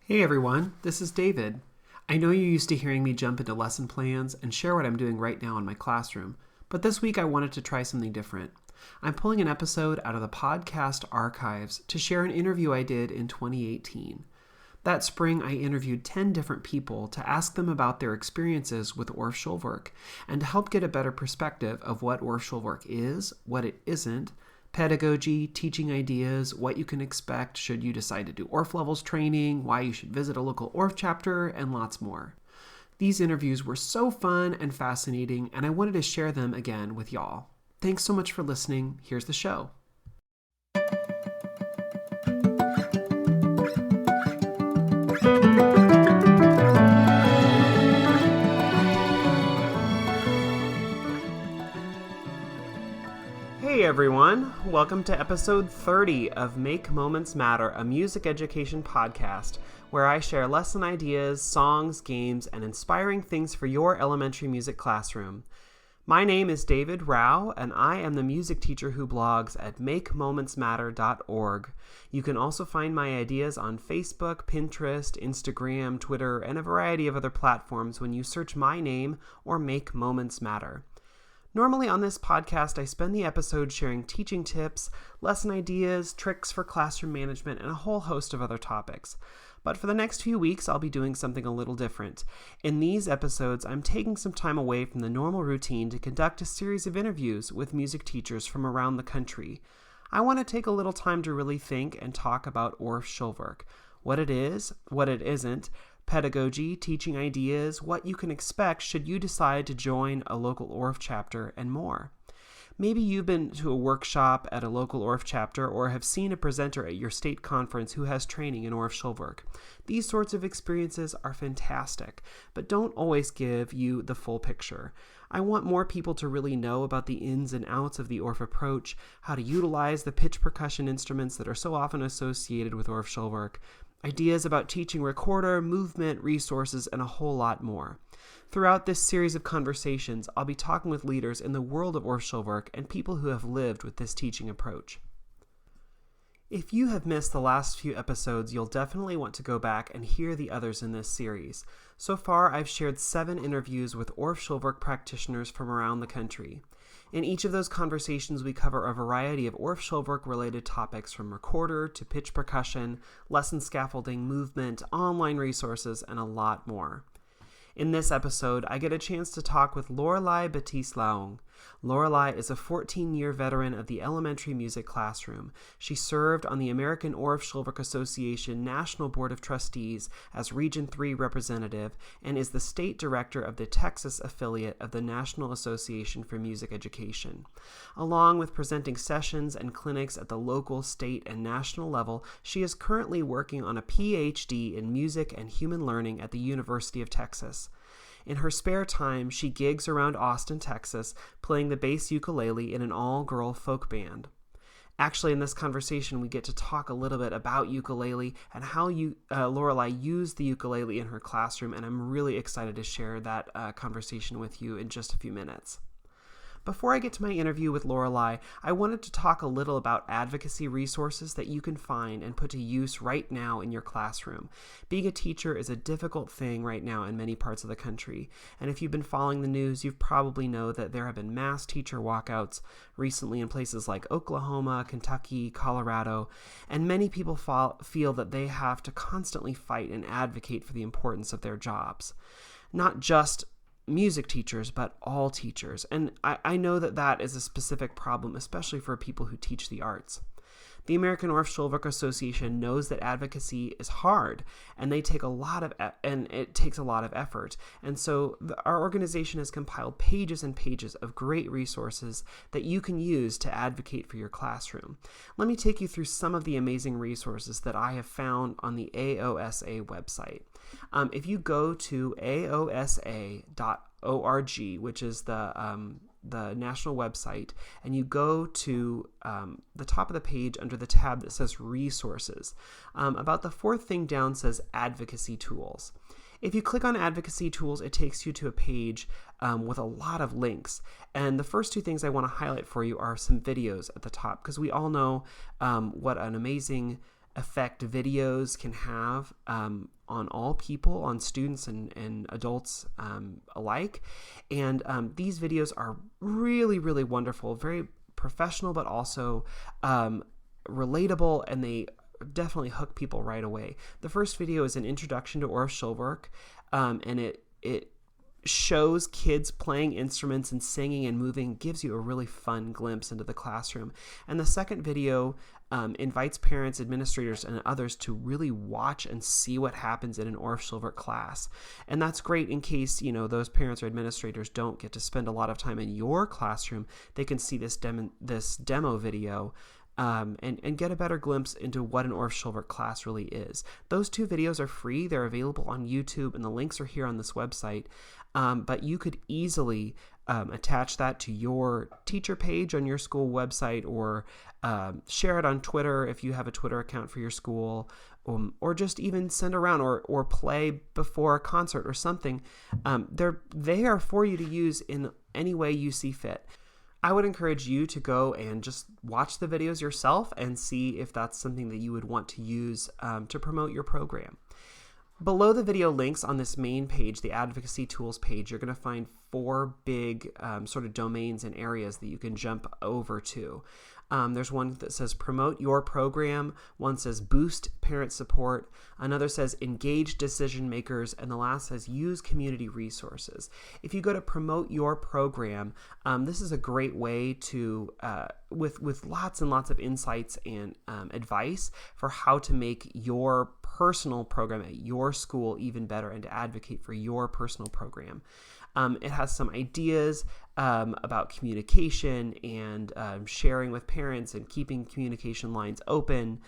Hey everyone, this is David. I know you're used to hearing me jump into lesson plans and share what I'm doing right now in my classroom, but this week I wanted to try something different. I'm pulling an episode out of the podcast archives to share an interview I did in 2018. That spring, I interviewed 10 different people to ask them about their experiences with Orff Schulwerk and to help get a better perspective of what Orff Schulwerk is, what it isn't, pedagogy, teaching ideas, what you can expect should you decide to do Orff Levels training, why you should visit a local Orff chapter, and lots more. These interviews were so fun and fascinating, and I wanted to share them again with y'all. Thanks so much for listening. Here's the show. Hey everyone, welcome to episode 30 of Make Moments Matter, a music education podcast where I share lesson ideas, songs, games, and inspiring things for your elementary music classroom. My name is David Rao, and I am the music teacher who blogs at makemomentsmatter.org. You can also find my ideas on Facebook, Pinterest, Instagram, Twitter, and a variety of other platforms when you search my name or Make Moments Matter. Normally on this podcast, I spend the episode sharing teaching tips, lesson ideas, tricks for classroom management, and a whole host of other topics. But for the next few weeks, I'll be doing something a little different. In these episodes, I'm taking some time away from the normal routine to conduct a series of interviews with music teachers from around the country. I want to take a little time to really think and talk about Orff Schulwerk, what it is, what it isn't, pedagogy, teaching ideas, what you can expect should you decide to join a local Orff chapter, and more. Maybe you've been to a workshop at a local Orff chapter or have seen a presenter at your state conference who has training in Orff Schulwerk. These sorts of experiences are fantastic, but don't always give you the full picture. I want more people to really know about the ins and outs of the Orff approach, how to utilize the pitch percussion instruments that are so often associated with Orff Schulwerk, ideas about teaching recorder, movement, resources, and a whole lot more. Throughout this series of conversations, I'll be talking with leaders in the world of Orff Schulwerk and people who have lived with this teaching approach. If you have missed the last few episodes, you'll definitely want to go back and hear the others in this series. So far, I've shared 7 interviews with Orff Schulwerk practitioners from around the country. In each of those conversations, we cover a variety of Orff Schulwerk related topics from recorder to pitch percussion, lesson scaffolding, movement, online resources, and a lot more. In this episode, I get a chance to talk with Lorelei Batisla-ong. Lorelei is a 14-year veteran of the elementary music classroom. She served on the American Orff Schulwerk Association National Board of Trustees as Region 3 representative and is the state director of the Texas affiliate of the National Association for Music Education. Along with presenting sessions and clinics at the local, state, and national level, she is currently working on a PhD in music and human learning at the University of Texas. In her spare time, she gigs around Austin, Texas, playing the bass ukulele in an all-girl folk band. Actually, in this conversation, we get to talk a little bit about ukulele and how Lorelei used the ukulele in her classroom, and I'm really excited to share that conversation with you in just a few minutes. Before I get to my interview with Lorelei, I wanted to talk a little about advocacy resources that you can find and put to use right now in your classroom. Being a teacher is a difficult thing right now in many parts of the country, and if you've been following the news, you probably know that there have been mass teacher walkouts recently in places like Oklahoma, Kentucky, Colorado, and many people feel that they have to constantly fight and advocate for the importance of their jobs. Not just music teachers, but all teachers. And I know that that is a specific problem, especially for people who teach the arts. The American Orff Schulwerk Association knows that advocacy is hard, and it takes a lot of effort. And so our organization has compiled pages and pages of great resources that you can use to advocate for your classroom. Let me take you through some of the amazing resources that I have found on the AOSA website. If you go to aosa.org, which is the national website, and you go to the top of the page under the tab that says resources, about the 4th thing down says advocacy tools. If you click on advocacy tools, it takes you to a page with a lot of links. And the first 2 things I want to highlight for you are some videos at the top, because we all know what an amazing effect videos can have all people, on students and adults alike. And these videos are really, really wonderful, very professional, but also relatable, and they definitely hook people right away. The first video is an introduction to Orff Schulwerk, and it shows kids playing instruments and singing and moving, gives you a really fun glimpse into the classroom. And the second video invites parents, administrators, and others to really watch and see what happens in an Orff Schulwerk class. And that's great in case, those parents or administrators don't get to spend a lot of time in your classroom. They can see this demo video and get a better glimpse into what an Orff Schulwerk class really is. Those two videos are free. They're available on YouTube, and the links are here on this website. But you could easily attach that to your teacher page on your school website, or share it on Twitter if you have a Twitter account for your school, or just even send around or play before a concert or something. They are for you to use in any way you see fit. I would encourage you to go and just watch the videos yourself and see if that's something that you would want to use to promote your program. Below the video links on this main page, the Advocacy Tools page, you're going to find 4 big sort of domains and areas that you can jump over to. There's one that says Promote Your Program, one says Boost Parent Support, another says Engage Decision Makers, and the last says Use Community Resources. If you go to Promote Your Program, this is a great way to, with lots and lots of insights and advice for how to make your personal program at your school even better, and to advocate for your personal program. It has some ideas about communication and sharing with parents and keeping communication lines open.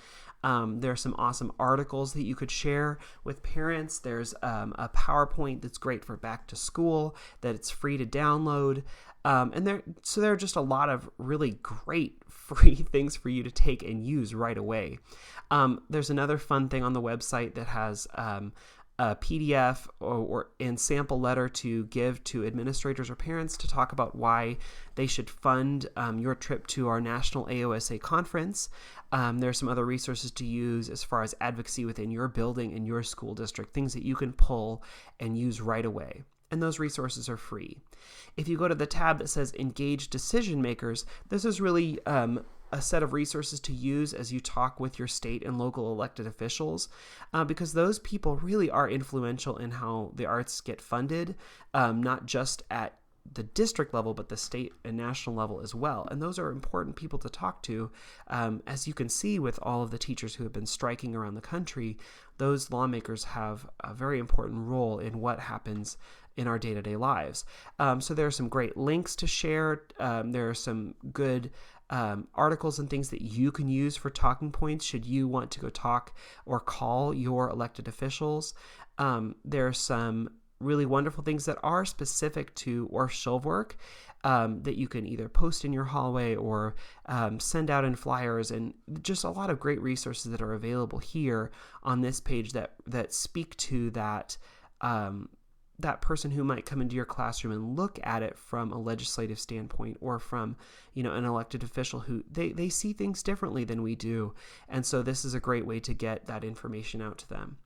There are some awesome articles that you could share with parents. There's a PowerPoint that's great for back to school that it's free to download. And there are just a lot of really great free things for you to take and use right away. There's another fun thing on the website that has a PDF and sample letter to give to administrators or parents to talk about why they should fund your trip to our national AOSA conference. There's some other resources to use as far as advocacy within your building and your school district, things that you can pull and use right away. And those resources are free. If you go to the tab that says Engage Decision Makers, this is really a set of resources to use as you talk with your state and local elected officials, because those people really are influential in how the arts get funded, not just at the district level, but the state and national level as well. And those are important people to talk to. As you can see with all of the teachers who have been striking around the country, those lawmakers have a very important role in what happens in our day-to-day lives. So there are some great links to share. There are some good articles and things that you can use for talking points should you want to go talk or call your elected officials. There are some really wonderful things that are specific to Orff Schulwerk that you can either post in your hallway or send out in flyers, and just a lot of great resources that are available here on this page that speak to that person who might come into your classroom and look at it from a legislative standpoint, or from an elected official who they see things differently than we do. And so this is a great way to get that information out to them.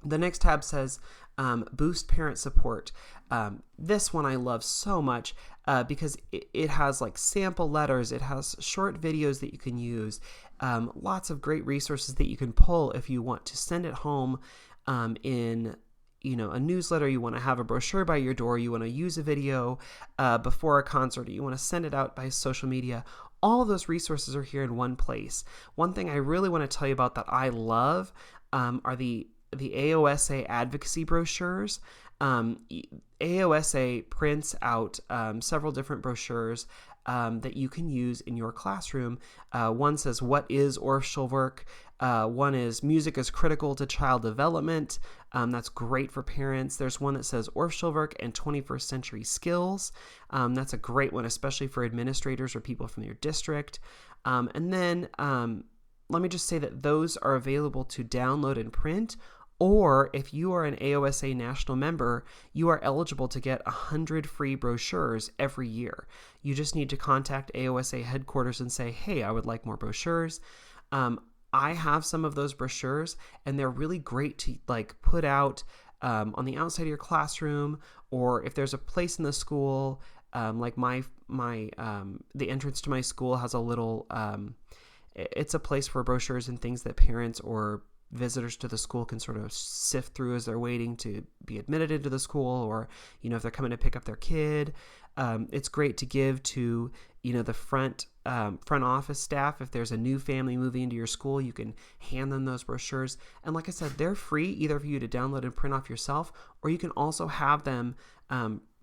The next tab says Boost Parent Support. This one I love so much because it has like sample letters. It has short videos that you can use, lots of great resources that you can pull if you want to send it home in a newsletter. You want to have a brochure by your door, you want to use a video before a concert, you want to send it out by social media. All of those resources are here in one place. One thing I really want to tell you about that I love are the AOSA advocacy brochures. AOSA prints out several different brochures that you can use in your classroom. One says, "What is Orff Schulwerk?" One is "Music is Critical to Child Development." That's great for parents. There's one that says Orff Schulwerk and 21st Century Skills. That's a great one, especially for administrators or people from your district. And then let me just say that those are available to download and print. Or if you are an AOSA national member, you are eligible to get 100 free brochures every year. You just need to contact AOSA headquarters and say, "Hey, I would like more brochures." I have some of those brochures, and they're really great to like put out on the outside of your classroom, or if there's a place in the school, like the entrance to my school has a little, it's a place for brochures and things that parents or visitors to the school can sort of sift through as they're waiting to be admitted into the school, or, if they're coming to pick up their kid. It's great to give to, the front office staff. If there's a new family moving into your school, you can hand them those brochures. And like I said, they're free either for you to download and print off yourself, or you can also have them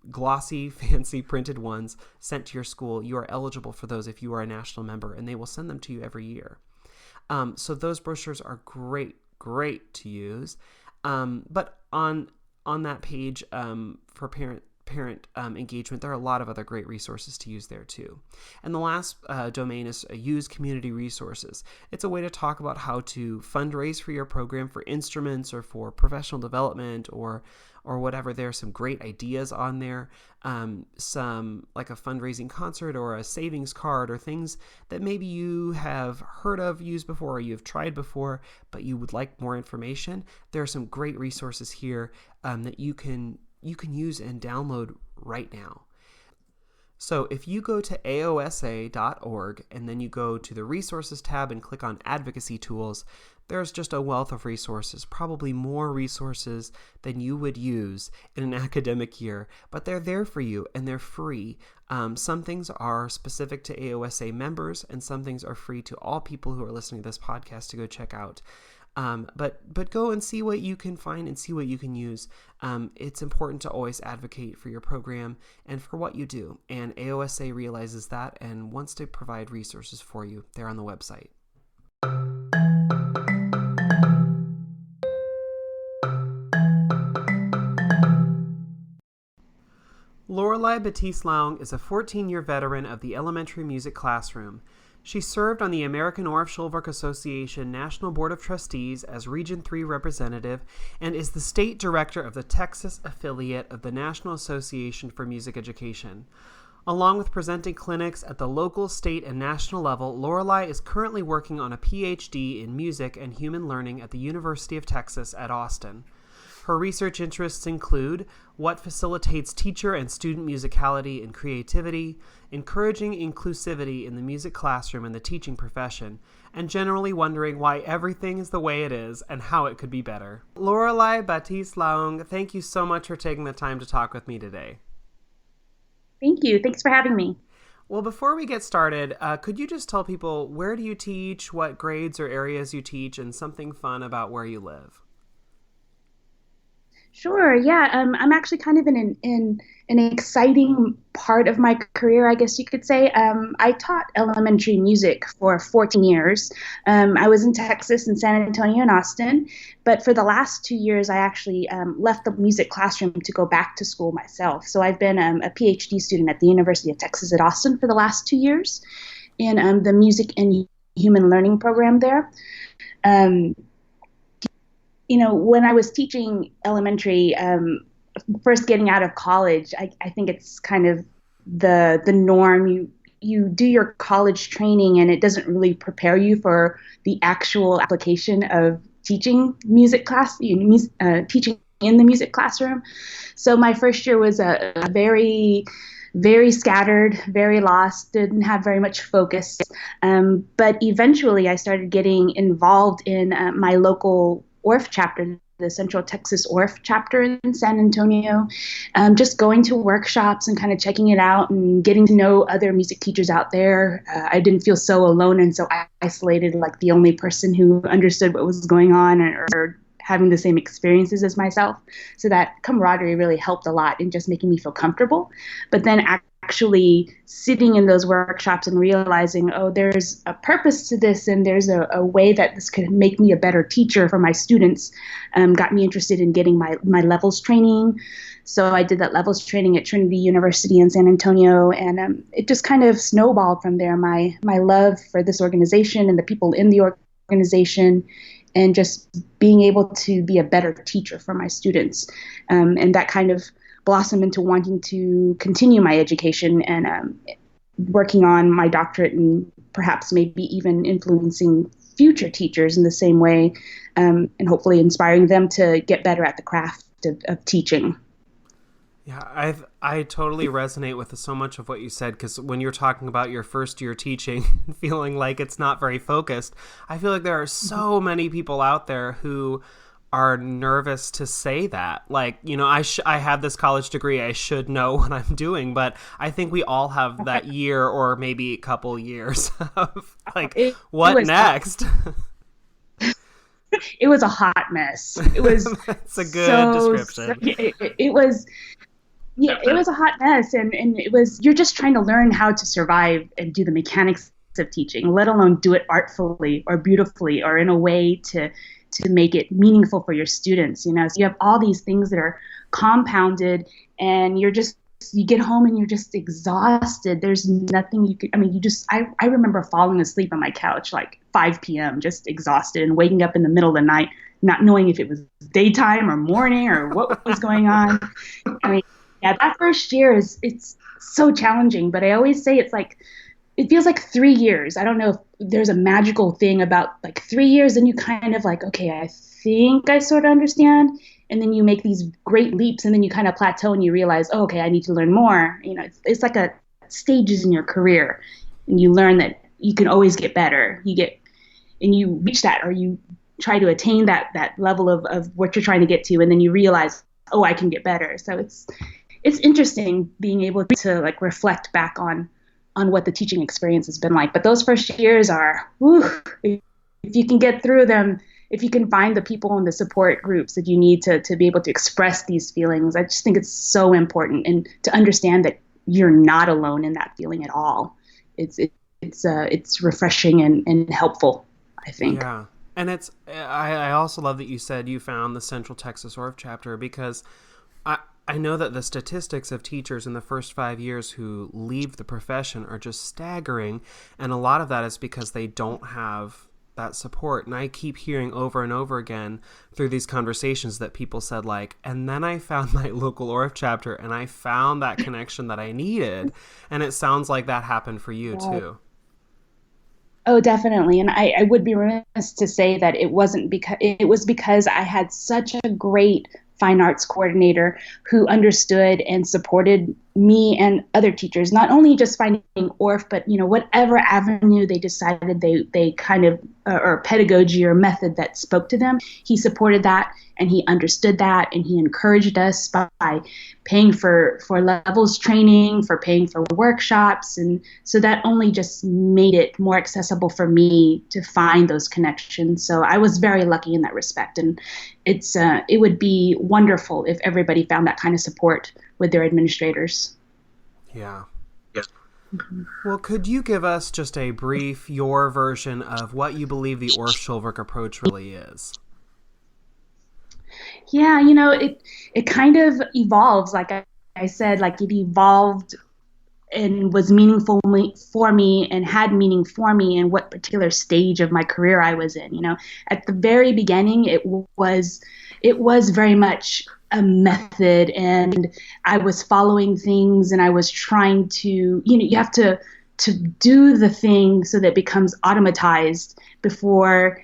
glossy, fancy printed ones sent to your school. You are eligible for those if you are a national member, and they will send them to you every year. So those brochures are great to use. But on that page for parent engagement, there are a lot of other great resources to use there too. And the last domain is use community resources. It's a way to talk about how to fundraise for your program, for instruments or for professional development or whatever. There are some great ideas on there, some like a fundraising concert or a savings card or things that maybe you have heard of, used before, or you've tried before, but you would like more information. There are some great resources here that you can use and download right now. So if you go to aosa.org and then you go to the resources tab and click on advocacy tools, there's just a wealth of resources, probably more resources than you would use in an academic year, but they're there for you and they're free. Some things are specific to AOSA members and some things are free to all people who are listening to this podcast to go check out. But go and see what you can find and see what you can use. It's important to always advocate for your program and for what you do. And AOSA realizes that and wants to provide resources for you. They're on the website. Lorelei Batisla-ong is a 14-year veteran of the elementary music classroom. She served on the American Orff Schulwerk Association National Board of Trustees as Region 3 representative and is the state director of the Texas affiliate of the National Association for Music Education. Along with presenting clinics at the local, state, and national level, Lorelei is currently working on a PhD in music and human learning at the University of Texas at Austin. Her research interests include what facilitates teacher and student musicality and creativity, encouraging inclusivity in the music classroom and the teaching profession, and generally wondering why everything is the way it is and how it could be better. Lorelei Batisla-ong, thank you so much for taking the time to talk with me today. Thank you. Thanks for having me. Well, before we get started, could you just tell people where do you teach, what grades or areas you teach, and something fun about where you live? Sure. Yeah. I'm actually kind of in an exciting part of my career, I guess you could say. I taught elementary music for 14 years. I was in Texas, in San Antonio and Austin. But for the last 2 years, I actually left the music classroom to go back to school myself. So I've been a PhD student at the University of Texas at Austin for the last 2 years in the music and human learning program there. When I was teaching elementary, first getting out of college, I think it's kind of the norm. You do your college training and it doesn't really prepare you for the actual application of teaching music class, teaching in the music classroom. So my first year was a very, very scattered, very lost, didn't have very much focus. But eventually I started getting involved in my local Orff chapter, the Central Texas Orff chapter in San Antonio, just going to workshops and kind of checking it out and getting to know other music teachers out there. I didn't feel so alone and so isolated, like the only person who understood what was going on or having the same experiences as myself. So that camaraderie really helped a lot in just making me feel comfortable. But then actually sitting in those workshops and realizing, oh, there's a purpose to this and there's a way that this could make me a better teacher for my students, got me interested in getting my levels training. So I did that levels training at Trinity University in San Antonio, and it just kind of snowballed from there. My love for this organization and the people in the organization, and just being able to be a better teacher for my students. And that kind of blossomed into wanting to continue my education and working on my doctorate and perhaps maybe even influencing future teachers in the same way, and hopefully inspiring them to get better at the craft of teaching. Yeah, I totally resonate with so much of what you said, because when you're talking about your first year teaching and feeling like it's not very focused, I feel like there are so many people out there who are nervous to say that. Like, you know, I have this college degree, I should know what I'm doing, but I think we all have that year or maybe a couple years of like, what next? It was a hot mess. It was That's a good description. It was, yeah, it was a hot mess, and it was, you're just trying to learn how to survive and do the mechanics of teaching, let alone do it artfully or beautifully or in a way to make it meaningful for your students. You know, so you have all these things that are compounded, and you get home and you're just exhausted. There's nothing you could, I mean, I remember falling asleep on my couch like 5 p.m. just exhausted, and waking up in the middle of the night not knowing if it was daytime or morning or what was going on. I mean, yeah, that first year it's so challenging, but I always say it's like, it feels like 3 years. I don't know if there's a magical thing about like 3 years, and you kind of like, okay, I think I sort of understand. And then you make these great leaps, and then you kind of plateau and you realize, oh, okay, I need to learn more. You know, it's like a stages in your career, and you learn that you can always get better. And you reach that, or you try to attain that level of what you're trying to get to. And then you realize, oh, I can get better. So it's interesting being able to like reflect back on what the teaching experience has been like. But those first years are, if you can get through them, if you can find the people and the support groups that you need to be able to express these feelings, I just think it's so important, and to understand that you're not alone in that feeling at all. It's refreshing and helpful, I think. Yeah. And I also love that you said you found the Central Texas Orff chapter, because I know that the statistics of teachers in the first 5 years who leave the profession are just staggering. And a lot of that is because they don't have that support. And I keep hearing over and over again through these conversations that people said like, and then I found my local Orff chapter and I found that connection that I needed. And it sounds like that happened for you too. Oh, definitely. And I would be remiss to say that it was because I had such a great fine arts coordinator who understood and supported me and other teachers, not only just finding Orff, but, you know, whatever avenue they decided they kind of, or pedagogy or method that spoke to them. He supported that, and he understood that, and he encouraged us by paying for levels training, for paying for workshops. And so that only just made it more accessible for me to find those connections. So I was very lucky in that respect. And it would be wonderful if everybody found that kind of support with their administrators. Yeah. Mm-hmm. Well, could you give us just a brief, your version of what you believe the Orff Schulwerk approach really is? Yeah, you know, it kind of evolves. Like I said, like it evolved and was meaningful for me, and had meaning for me in what particular stage of my career I was in. You know, at the very beginning, it was very much a method, and I was following things, and I was trying to, you know, you have to do the thing so that it becomes automatized before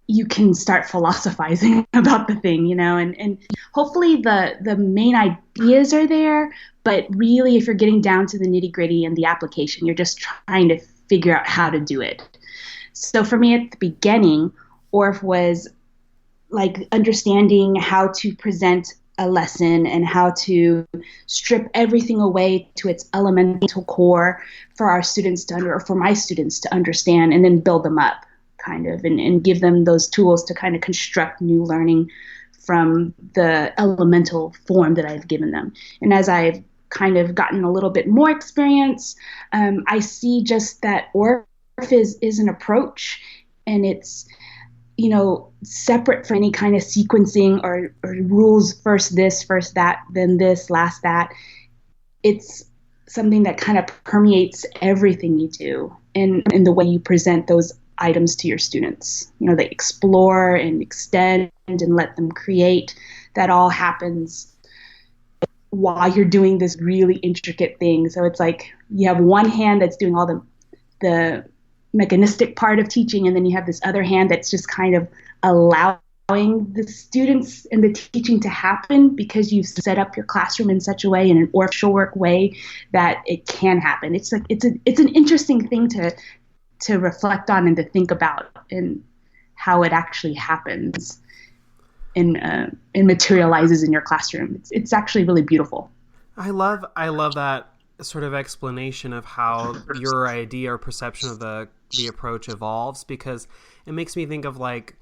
you can start philosophizing about the thing, you know, and hopefully the main ideas are there, but really if you're getting down to the nitty gritty and the application, you're just trying to figure out how to do it. So for me at the beginning, Orff was like understanding how to present a lesson and how to strip everything away to its elemental core for our students or for my students to understand, and then build them up kind of, and give them those tools to kind of construct new learning from the elemental form that I've given them. And as I've kind of gotten a little bit more experience, I see just that Orff is an approach, and it's, you know, separate from any kind of sequencing or rules, first this, first that, then this, last that. It's something that kind of permeates everything you do, and in the way you present those items to your students. You know, they explore and extend and let them create. That all happens while you're doing this really intricate thing. So it's like you have one hand that's doing all the mechanistic part of teaching, and then you have this other hand that's just kind of allowing the students and the teaching to happen because you've set up your classroom in such a way, in an Orff Schulwerk way, that it can happen. It's like it's an interesting thing to reflect on and to think about, and how it actually happens and materializes in your classroom. It's actually really beautiful. I love that sort of explanation of how your idea or perception of the approach evolves, because it makes me think of, like,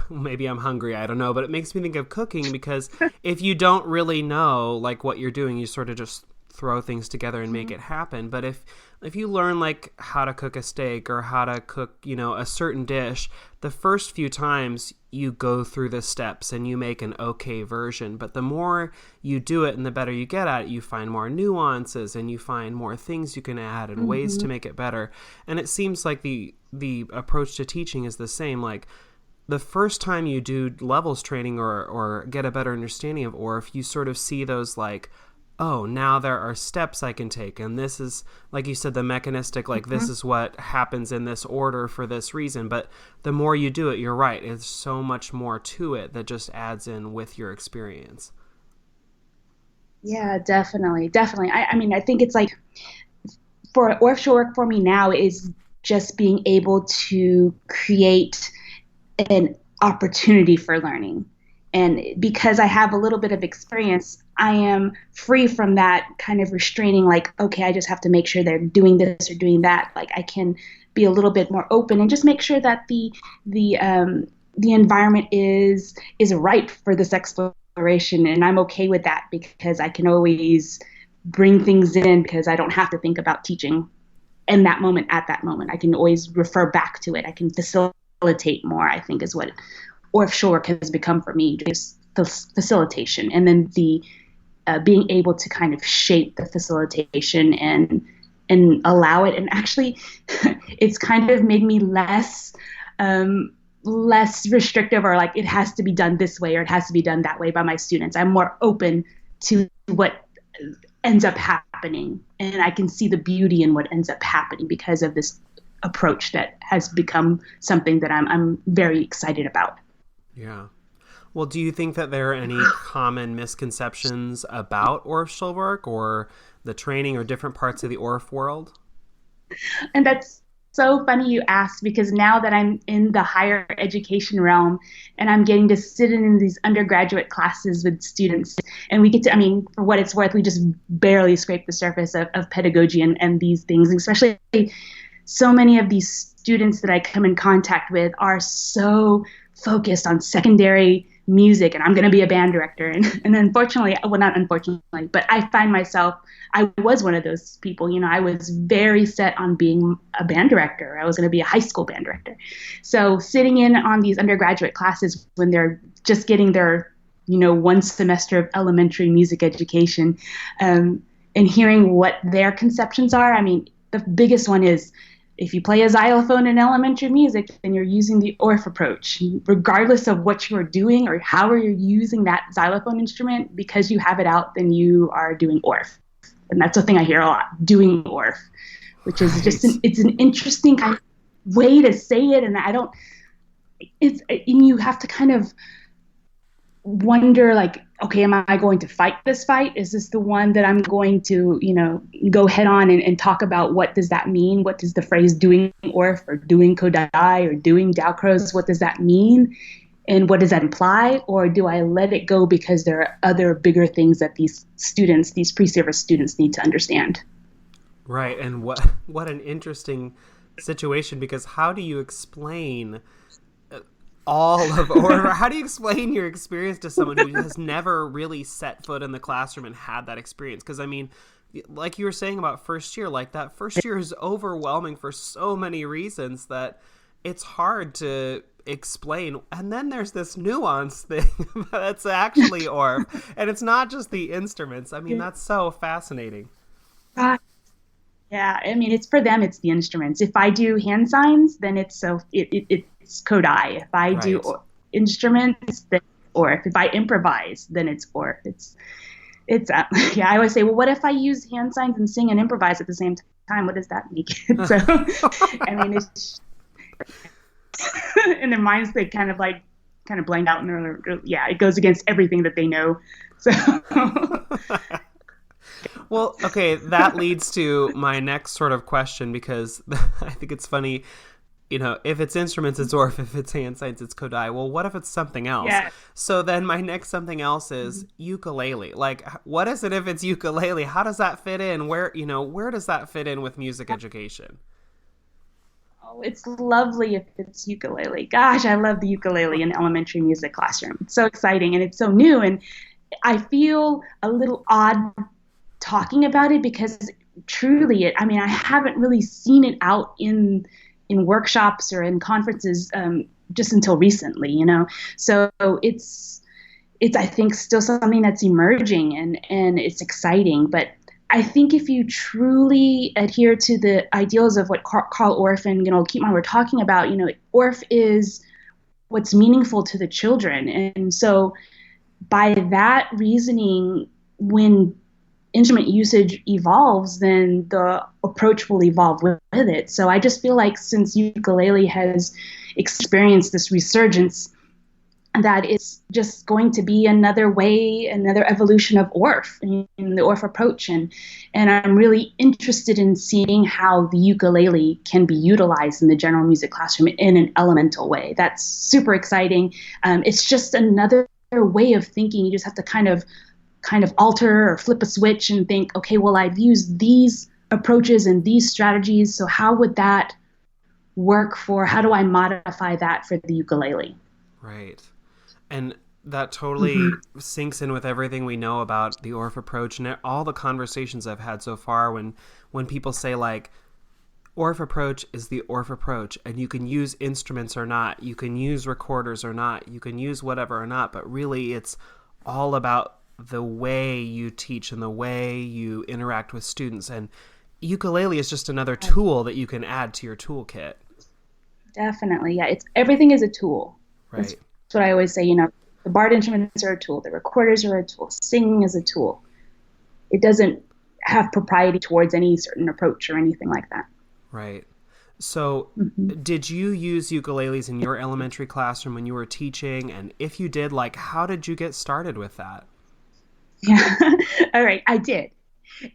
maybe I'm hungry, I don't know, but it makes me think of cooking, because if you don't really know, like, what you're doing, you sort of just throw things together and make it happen. But if you learn, like, how to cook a steak or how to cook, you know, a certain dish, the first few times you go through the steps and you make an okay version. But the more you do it and the better you get at it, you find more nuances and you find more things you can add and ways to make it better. And it seems like the approach to teaching is the same. Like, the first time you do levels training or get a better understanding of Orff, you sort of see those, like, oh, now there are steps I can take. And this is, like you said, the mechanistic, like, this is what happens in this order for this reason. But the more you do it, you're right, there's so much more to it that just adds in with your experience. Yeah, definitely. I mean, I think it's like, for Orff Schulwerk for me now is just being able to create an opportunity for learning. And because I have a little bit of experience, I am free from that kind of restraining, like, okay, I just have to make sure they're doing this or doing that. Like, I can be a little bit more open and just make sure that the environment is right for this exploration. And I'm okay with that because I can always bring things in, because I don't have to think about teaching in that moment, at that moment. I can always refer back to it. I can facilitate more, I think, is what Orff Schulwerk has become for me, just facilitation, and then the being able to kind of shape the facilitation and allow it. And actually, it's kind of made me less restrictive, or like, it has to be done this way or it has to be done that way by my students. I'm more open to what ends up happening, and I can see the beauty in what ends up happening because of this approach that has become something that I'm very excited about. Yeah. Well, do you think that there are any common misconceptions about Orff Schulwerk or the training or different parts of the Orff world? And that's so funny you asked, because now that I'm in the higher education realm and I'm getting to sit in these undergraduate classes with students, and we get to, I mean, for what it's worth, we just barely scrape the surface of pedagogy and these things, and especially so many of these students that I come in contact with are so focused on secondary music, and I'm going to be a band director. And unfortunately, well, not unfortunately, but I find myself, I was one of those people. You know, I was very set on being a band director. I was going to be a high school band director. So sitting in on these undergraduate classes when they're just getting their, you know, one semester of elementary music education, and hearing what their conceptions are. I mean, the biggest one is, if you play a xylophone in elementary music, then you're using the Orff approach, regardless of what you're doing or how you're using that xylophone instrument. Because you have it out, then you are doing Orff. And that's the thing I hear a lot, doing Orff, which is just it's an interesting kind of way to say it. And you have to kind of wonder, like, okay, am I going to fight this fight? Is this the one that I'm going to, you know, go head on and talk about what does that mean? What does the phrase doing Orff or doing Kodai or doing Dalcroze, what does that mean? And what does that imply? Or do I let it go because there are other bigger things that these students, these pre-service students, need to understand? Right. And what an interesting situation, because how do you explain or how do you explain your experience to someone who has never really set foot in the classroom and had that experience? Because, I mean, like you were saying about first year, like, that first year is overwhelming for so many reasons that it's hard to explain. And then there's this nuance thing that's actually Orff, and it's not just the instruments. I mean, that's so fascinating. Yeah, I mean, it's for them, it's the instruments. If I do hand signs, then it's Kodai. If I do instruments, then Orff. If I improvise, then it's Orff. It's yeah. I always say, well, what if I use hand signs and sing and improvise at the same time. What does that make it? So, I mean, it's in their minds, they kind of blank out, and yeah, it goes against everything that they know. So, well, okay, that leads to my next sort of question, because I think it's funny. If it's instruments, it's Orff. If it's hand signs, it's Kodai. Well, what if it's something else? Yeah. So then my next something else is ukulele. Like, what is it if it's ukulele? How does that fit in? Where does that fit in with music education? Oh, it's lovely if it's ukulele. Gosh, I love the ukulele in elementary music classroom. It's so exciting, and it's so new. And I feel a little odd talking about it because truly, I haven't really seen it out in workshops or in conferences just until recently, So it's I think still something that's emerging, and it's exciting. But I think if you truly adhere to the ideals of what Carl Orff and Keepman were talking about, Orff is what's meaningful to the children. And so by that reasoning, when instrument usage evolves, then the approach will evolve with it. So I just feel like since ukulele has experienced this resurgence, that it's just going to be another evolution of Orff, in the Orff approach. And I'm really interested in seeing how the ukulele can be utilized in the general music classroom in an elemental way. That's super exciting. It's just another way of thinking. You just have to kind of alter or flip a switch and think, okay, well, I've used these approaches and these strategies, so how would that work how do I modify that for the ukulele? Right. And that totally sinks in with everything we know about the Orff approach and all the conversations I've had so far when people say, like, Orff approach is the Orff approach, and you can use instruments or not, you can use recorders or not, you can use whatever or not, but really it's all about the way you teach and the way you interact with students. And ukulele is just another tool that you can add to your toolkit. Definitely. Yeah. Everything is a tool. Right. That's what I always say, the barred instruments are a tool. The recorders are a tool. Singing is a tool. It doesn't have propriety towards any certain approach or anything like that. Right. So did you use ukuleles in your elementary classroom when you were teaching? And if you did, like, how did you get started with that? Yeah. All right. I did.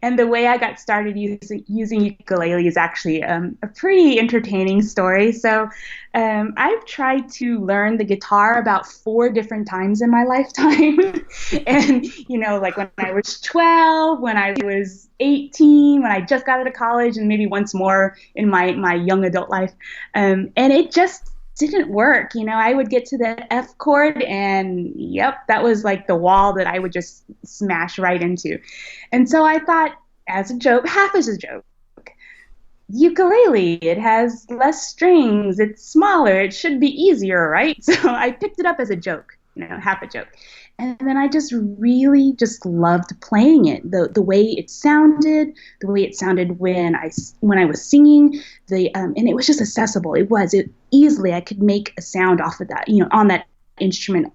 And the way I got started using ukulele is actually a pretty entertaining story. So I've tried to learn the guitar about 4 different times in my lifetime. And, like when I was 12, when I was 18, when I just got out of college, and maybe once more in my young adult life. And it just didn't work. I would get to the F chord, and yep, that was like the wall that I would just smash right into. And so I thought, as a joke, half as a joke, ukulele, it has less strings, it's smaller, it should be easier, right? So I picked it up as a joke, half a joke. And then I just really just loved playing it. The way it sounded when I was singing, and it was just accessible. It easily, I could make a sound off of that, on that instrument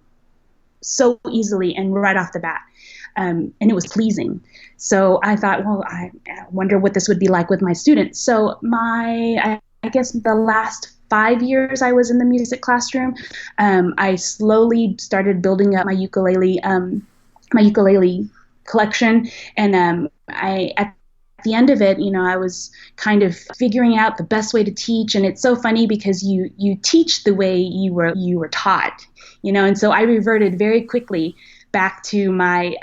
so easily and right off the bat. And it was pleasing. So I thought, well, I wonder what this would be like with my students. So I guess the last 5 years I was in the music classroom, I slowly started building up my ukulele collection. And at the end of it, I was kind of figuring out the best way to teach. And it's so funny because you teach the way you were taught, and so I reverted very quickly back to my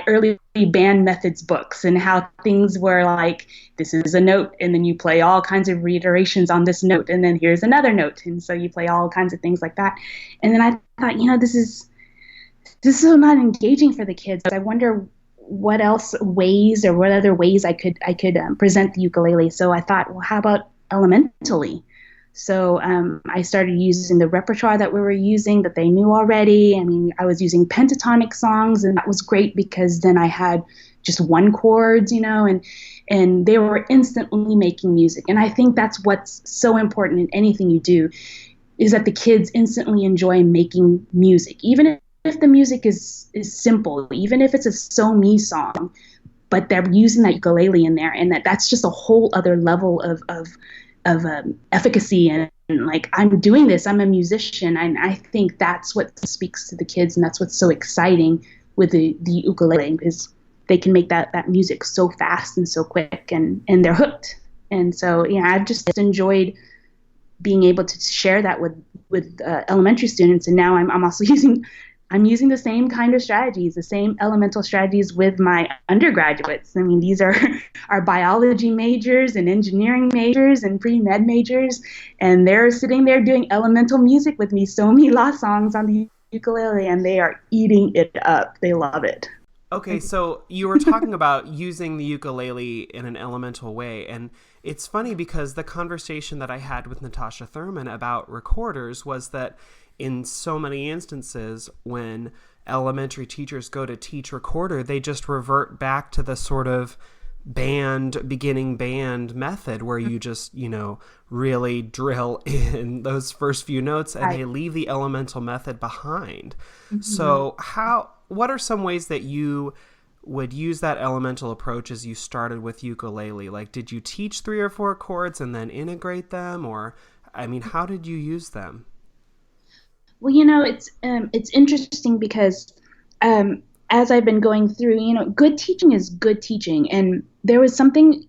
early band methods books, and how things were like, this is a note, and then you play all kinds of reiterations on this note, and then here's another note, and so you play all kinds of things like that. And then I thought, this is so not engaging for the kids. I wonder what other ways I could present the ukulele. So I thought, well, how about elementally? So I started using the repertoire that we were using that they knew already. I was using pentatonic songs, and that was great because then I had just one chords, and they were instantly making music. And I think that's what's so important in anything you do, is that the kids instantly enjoy making music, even if the music is simple, even if it's a So Me song. but they're using that ukulele in there, and that's just a whole other level of efficacy. And like, I'm doing this, I'm a musician, and I think that's what speaks to the kids, and that's what's so exciting with the ukulele, is they can make that music so fast and so quick, and they're hooked. And so, yeah, I've just enjoyed being able to share that with elementary students. And now I'm also using the same kind of strategies, the same elemental strategies with my undergraduates. I mean, these are our biology majors and engineering majors and pre-med majors, and they're sitting there doing elemental music with me, so mi la songs on the ukulele, and they are eating it up. They love it. Okay, so you were talking about using the ukulele in an elemental way, and it's funny because the conversation that I had with Natasha Thurman about recorders was that in so many instances when elementary teachers go to teach recorder, they just revert back to the sort of beginning band method where you just, really drill in those first few notes, and they leave the elemental method behind. Mm-hmm. So what are some ways that you would use that elemental approach as you started with ukulele? Like, did you teach 3 or 4 chords and then integrate them? Or, I mean, how did you use them? Well, it's interesting because as I've been going through, good teaching is good teaching. And there was something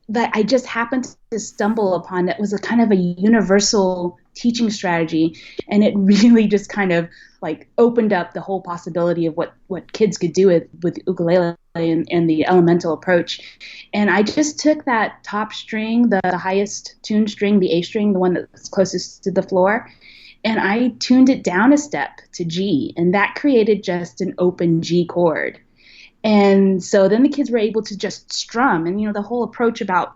that I just happened to stumble upon that was a kind of a universal teaching strategy. And it really just kind of like opened up the whole possibility of what kids could do with ukulele and the elemental approach. And I just took that top string, the highest tuned string, the A string, the one that's closest to the floor, and I tuned it down a step to G, and that created just an open G chord. And so then the kids were able to just strum. And, the whole approach about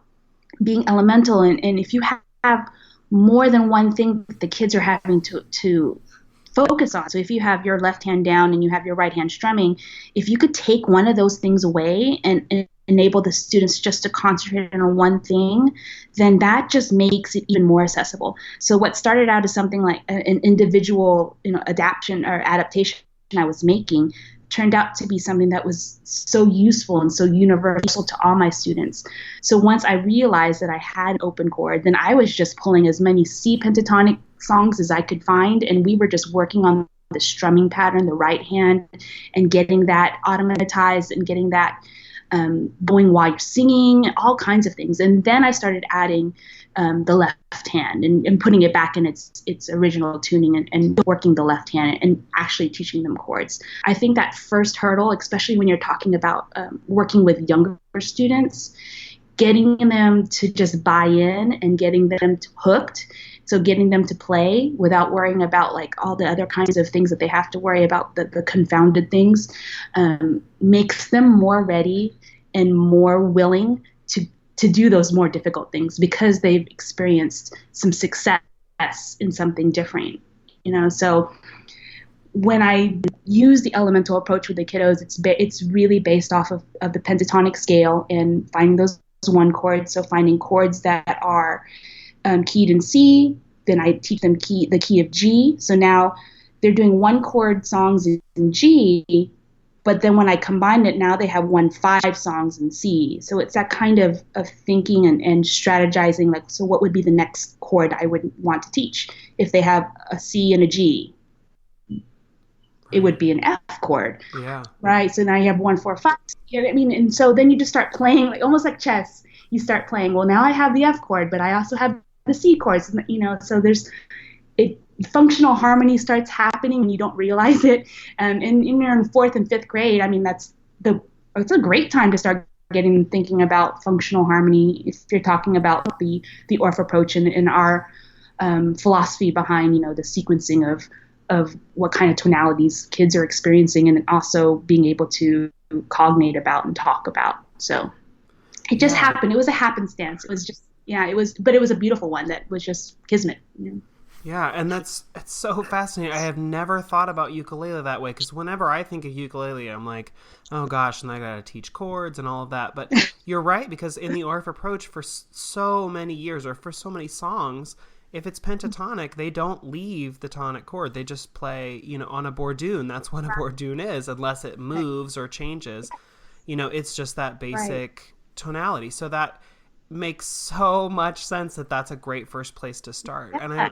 being elemental, and if you have more than one thing that the kids are having to focus on. So if you have your left hand down and you have your right hand strumming, if you could take one of those things away and enable the students just to concentrate on one thing, then that just makes it even more accessible. So what started out as something like an individual, adaptation I was making turned out to be something that was so useful and so universal to all my students. So once I realized that I had an open chord, then I was just pulling as many C pentatonic songs as I could find, and we were just working on the strumming pattern, the right hand, and getting that automatized and getting that going while you're singing, all kinds of things. And then I started adding the left hand and putting it back in its original tuning and working the left hand and actually teaching them chords. I think that first hurdle, especially when you're talking about working with younger students, getting them to just buy in and getting them hooked. So getting them to play without worrying about like all the other kinds of things that they have to worry about, the confounded things, makes them more ready and more willing to do those more difficult things because they've experienced some success in something different. So when I use the elemental approach with the kiddos, it's really based off of the pentatonic scale and finding those one chords. So finding chords that are keyed in C, then I teach them the key of G. So now they're doing one chord songs in G, but then when I combine it, now they have 1/5 songs in C. So it's that kind of thinking and strategizing, like, so what would be the next chord I would want to teach? If they have a C and a G, it would be an F chord. Yeah. Right. So now you have 1, 4, 5. You know what I mean? And so then you just start playing, like almost like chess. You start playing, well, now I have the F chord, but I also have the C chords, so functional harmony starts happening and you don't realize it. And you're in 4th and 5th grade. I mean, it's a great time to start thinking about functional harmony if you're talking about the Orff approach and our philosophy behind, the sequencing of what kind of tonalities kids are experiencing and also being able to cognate about and talk about. So it just happened. It was a happenstance. It was just, but it was a beautiful one that was just kismet. Yeah, and it's so fascinating. I have never thought about ukulele that way, because whenever I think of ukulele, I'm like, oh gosh, and I got to teach chords and all of that. But you're right, because in the Orff approach for so many years, or for so many songs, if it's pentatonic, they don't leave the tonic chord. They just play, on a bourdoon. That's what a bourdoon is, unless it moves or changes. It's just that Right. basic tonality. So that makes so much sense that that's a great first place to start. And Yeah.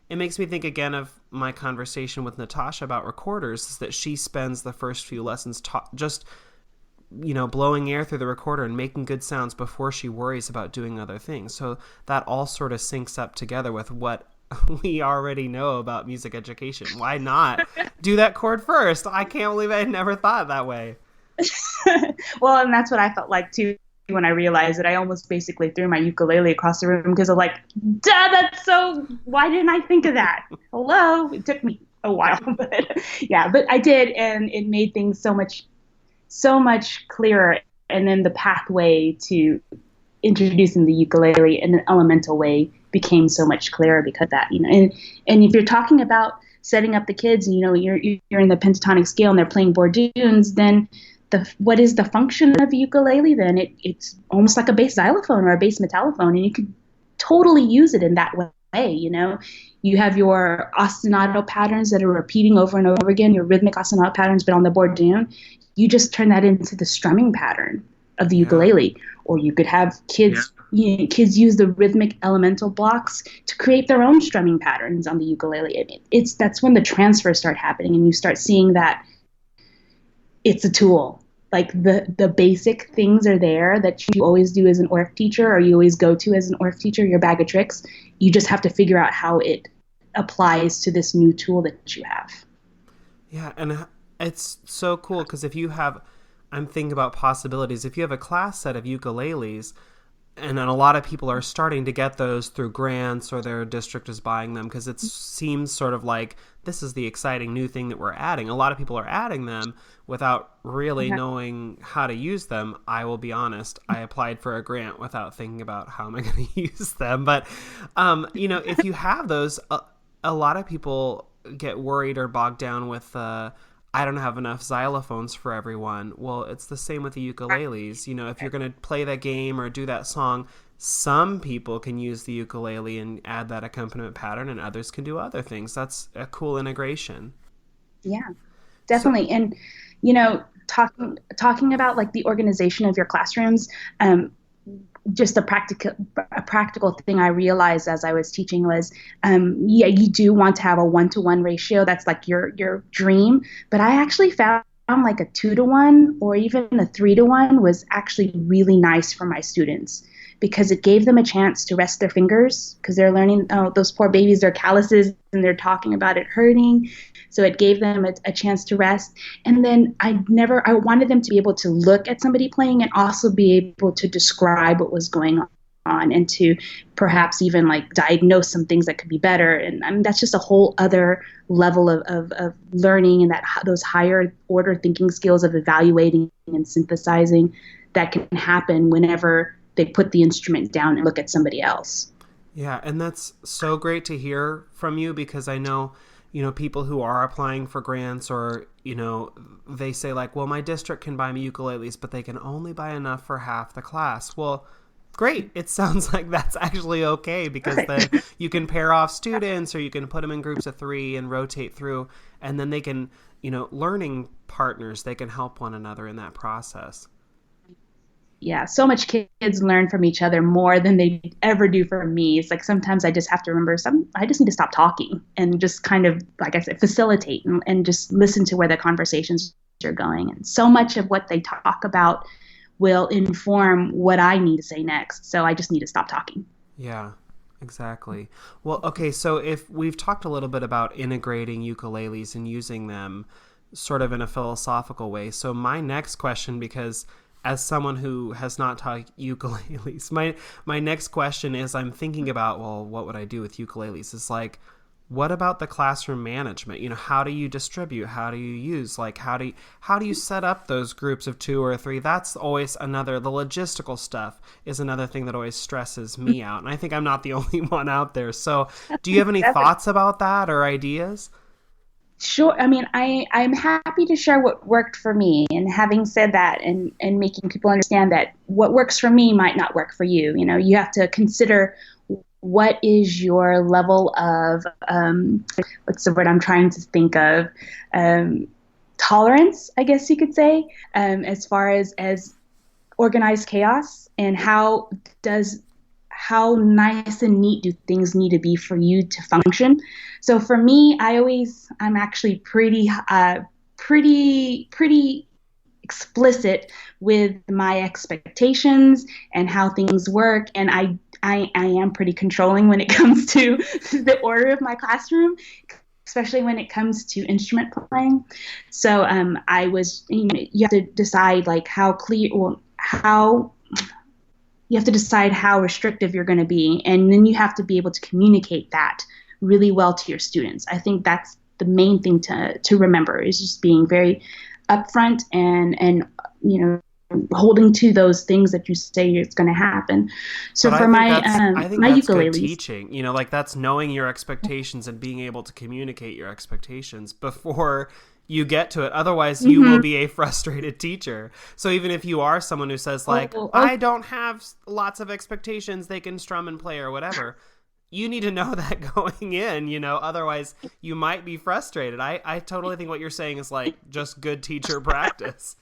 it makes me think again of my conversation with Natasha about recorders, is that she spends the first few lessons just blowing air through the recorder and making good sounds before she worries about doing other things. So that all sort of syncs up together with what we already know about music education. Why not do that chord first? I can't believe I had never thought that way. Well, and that's what I felt like too when I realized that I almost basically threw my ukulele across the room because I'm like, duh, that's so, why didn't I think of that? Hello? It took me a while, but yeah, but I did, and it made things so much clearer. And then the pathway to introducing the ukulele in an elemental way became so much clearer because of that, and if you're talking about setting up the kids, you're in the pentatonic scale and they're playing Bordunes, then what is the function of a ukulele then? It's almost like a bass xylophone or a bass metallophone, and you could totally use it in that way. You have your ostinato patterns that are repeating over and over again, your rhythmic ostinato patterns, but on the Bordune, you just turn that into the strumming pattern of the Yeah. ukulele. Or you could have kids use the rhythmic elemental blocks to create their own strumming patterns on the ukulele. That's when the transfers start happening, and you start seeing that it's a tool. Like the basic things are there that you always do as an Orff teacher, or you always go to as an Orff teacher, your bag of tricks. You just have to figure out how it applies to this new tool that you have. Yeah, and it's so cool because I'm thinking about possibilities. If you have a class set of ukuleles, and then a lot of people are starting to get those through grants or their district is buying them because it seems sort of like this is the exciting new thing that we're adding. A lot of people are adding them without really knowing how to use them. I will be honest, I applied for a grant without thinking about how am I going to use them. But, if you have those, a lot of people get worried or bogged down with I don't have enough xylophones for everyone. Well, it's the same with the ukuleles. If you're going to play that game or do that song, some people can use the ukulele and add that accompaniment pattern, and others can do other things. That's a cool integration. Yeah, So, definitely. And talking about like the organization of your classrooms, just a practical thing I realized as I was teaching was, yeah, you do want to have a 1-to-1 ratio. That's like your dream. But I actually found like a 2-to-1 or even a 3-to-1 was actually really nice for my students because it gave them a chance to rest their fingers because they're learning, oh, those poor babies, their calluses, and they're talking about it hurting. So it gave them a chance to rest. And then I wanted them to be able to look at somebody playing and also be able to describe what was going on and to perhaps even like diagnose some things that could be better. And I mean, that's just a whole other level of learning and those higher order thinking skills of evaluating and synthesizing that can happen whenever they put the instrument down and look at somebody else. yeah, and that's so great to hear from you because I know, people who are applying for grants or, they say like, well, my district can buy me ukuleles, but they can only buy enough for half the class. Well, great. It sounds like that's actually okay because then you can pair off students or you can put them in groups of 3 and rotate through, and then they can, learning partners, they can help one another in that process. Yeah, so much kids learn from each other more than they ever do from me. It's like sometimes I just have to remember I just need to stop talking and just kind of, like I said, facilitate and just listen to where the conversations are going. And so much of what they talk about will inform what I need to say next. So I just need to stop talking. Yeah, exactly. Well, okay, so if we've talked a little bit about integrating ukuleles and using them sort of in a philosophical way. So my next question, because as someone who has not taught ukuleles, my next question is I'm thinking about, well, what would I do with ukuleles? It's like, what about the classroom management? How do you distribute? How do you use? Like, how do you set up those groups of 2 or 3? That's always the logistical stuff is another thing that always stresses me out. And I think I'm not the only one out there. So do you have any thoughts about that or ideas? Sure. I mean, I'm happy to share what worked for me. And having said that, and making people understand that what works for me might not work for you. You have to consider what is your level of, what's the word I'm trying to think of? tolerance, I guess you could say, as far as organized chaos, and how nice and neat do things need to be for you to function. So for me, I'm actually pretty explicit with my expectations and how things work, and I am pretty controlling when it comes to the order of my classroom, especially when it comes to instrument playing. So you have to decide like how clear or how you have to decide how restrictive you're going to be, and then you have to be able to communicate that really well to your students. I think that's the main thing to remember, is just being very upfront and holding to those things that you say it's going to happen. So But for I think my that's good ukuleles, teaching. Like that's knowing your expectations and being able to communicate your expectations before you get to it. Otherwise, you will be a frustrated teacher. So even if you are someone who says like, I don't have lots of expectations, they can strum and play or whatever, you need to know that going in, otherwise you might be frustrated. I totally think what you're saying is like just good teacher practice.